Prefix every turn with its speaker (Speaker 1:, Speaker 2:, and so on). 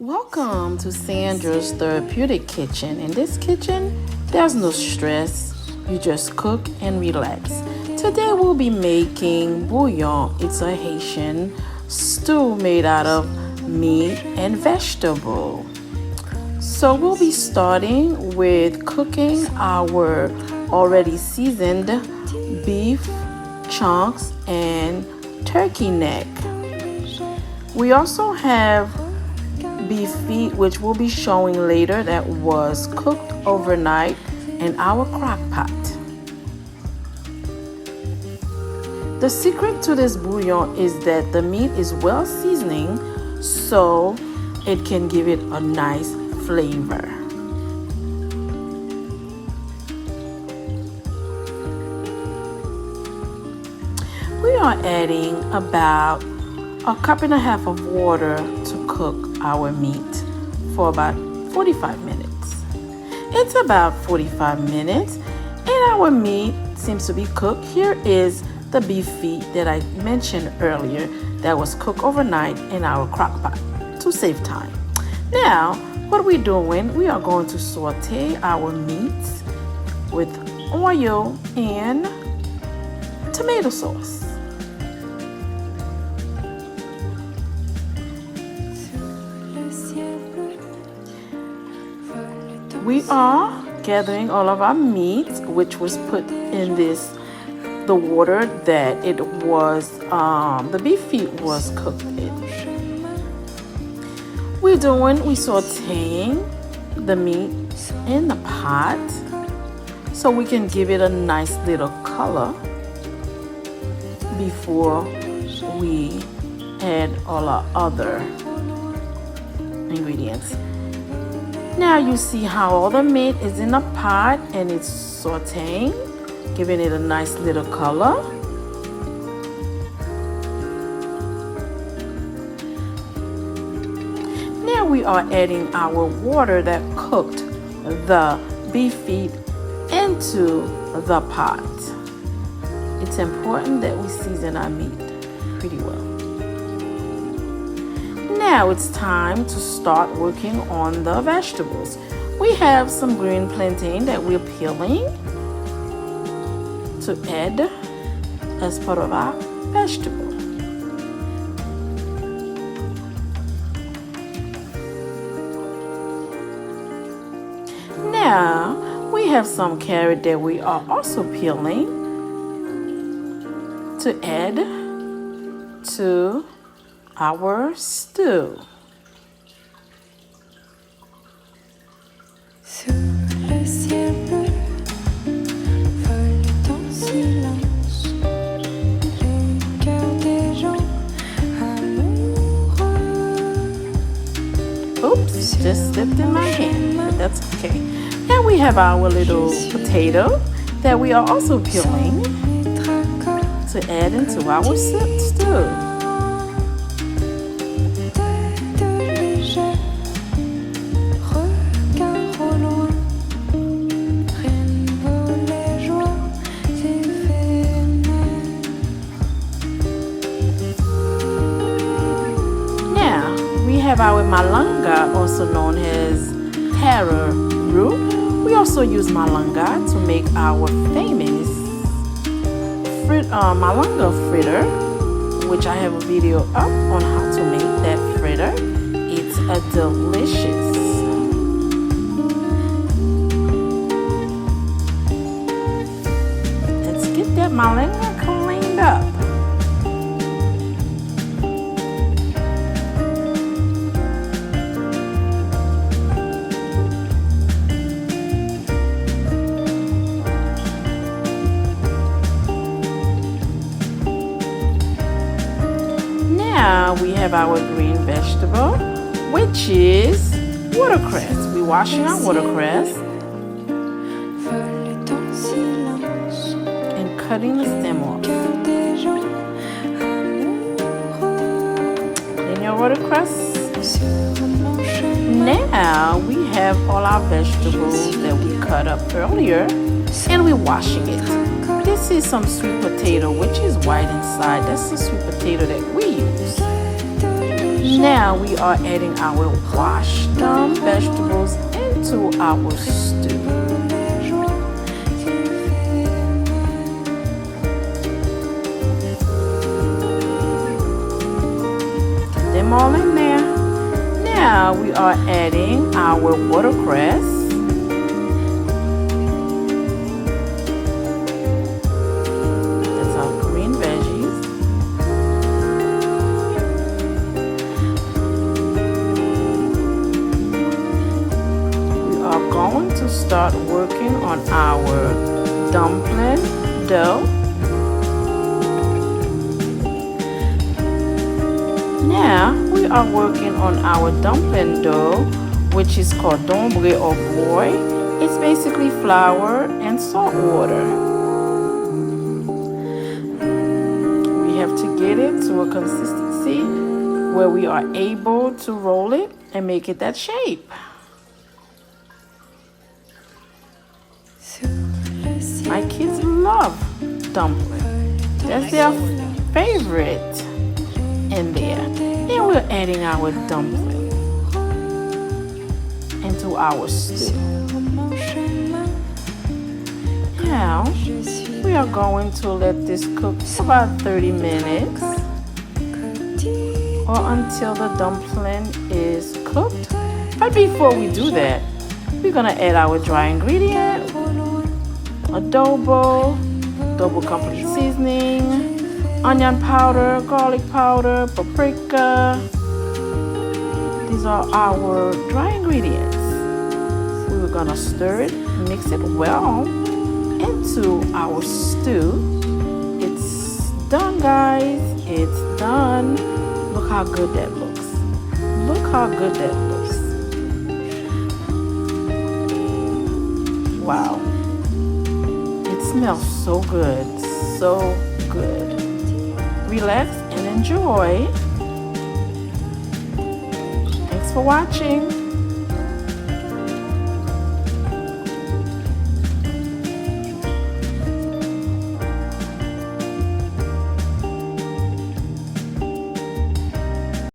Speaker 1: Welcome to Sandra's Therapeutic Kitchen. In this kitchen, there's no stress. You just cook and relax. Today we'll be making bouillon. It's a Haitian stew made out of meat and vegetable. So we'll be starting with cooking our already seasoned beef chunks and turkey neck. We also have beef feet, which we'll be showing later, that was cooked overnight in our crock pot. The secret to this bouillon is that the meat is well seasoning so it can give it a nice flavor. We are adding about a cup and a half of water to cook our meat for about 45 minutes. It's about 45 minutes and our meat seems to be cooked. Here is the beef feet that I mentioned earlier that was cooked overnight in our crock pot to save time. Now, what we're doing, we are going to saute our meats with oil and tomato sauce. We are gathering all of our meat, which was put in the water that it was, the beef feet was cooked in. We're sauteing the meat in the pot so we can give it a nice little color before we add all our other ingredients. Now you see how all the meat is in a pot and it's sauteing, giving it a nice little color. Now we are adding our water that cooked the beef feet into the pot. It's important that we season our meat pretty well. Now it's time to start working on the vegetables. We have some green plantain that we're peeling to add as part of our vegetable. Now we have some carrot that we are also peeling to add to our stew. Oops, just slipped in my hand, but that's okay. And we have our little potato that we are also peeling to add into our stew. We have our malanga, also known as taro root. We also use malanga to make our famous malanga fritter, which I have a video up on how to make that fritter. It's a delicious. Let's get that malanga cleaned up. Now we have our green vegetable, which is watercress. We're washing our watercress and cutting the stem off. Then your watercress. Now we have all our vegetables that we cut up earlier and we're washing it. This is some sweet potato, which is white inside. That's the sweet potato that we use. Now we are adding our washed vegetables into our stew. Get them all in there. Now we are adding our watercress. That's our green veggies. We are going to start working on our dumpling dough. Now we are working on our dumpling dough, which is called Dumplings or boy. It's basically flour and salt water. We have to get it to a consistency where we are able to roll it and make it that shape. My kids love dumplings. That's their favorite in there. Then we're adding our dumpling into our stew. Now we are going to let this cook for about 30 minutes or until the dumpling is cooked. But before we do that, we're gonna add our dry ingredient, adobo, double complete seasoning, onion powder, garlic powder, paprika. These are our dry ingredients. We're gonna stir it, mix it well into our stew. It's done, guys. It's done. Look how good that looks. Look how good that looks. Wow. It smells so good. So good. Relax and enjoy. Thanks for watching.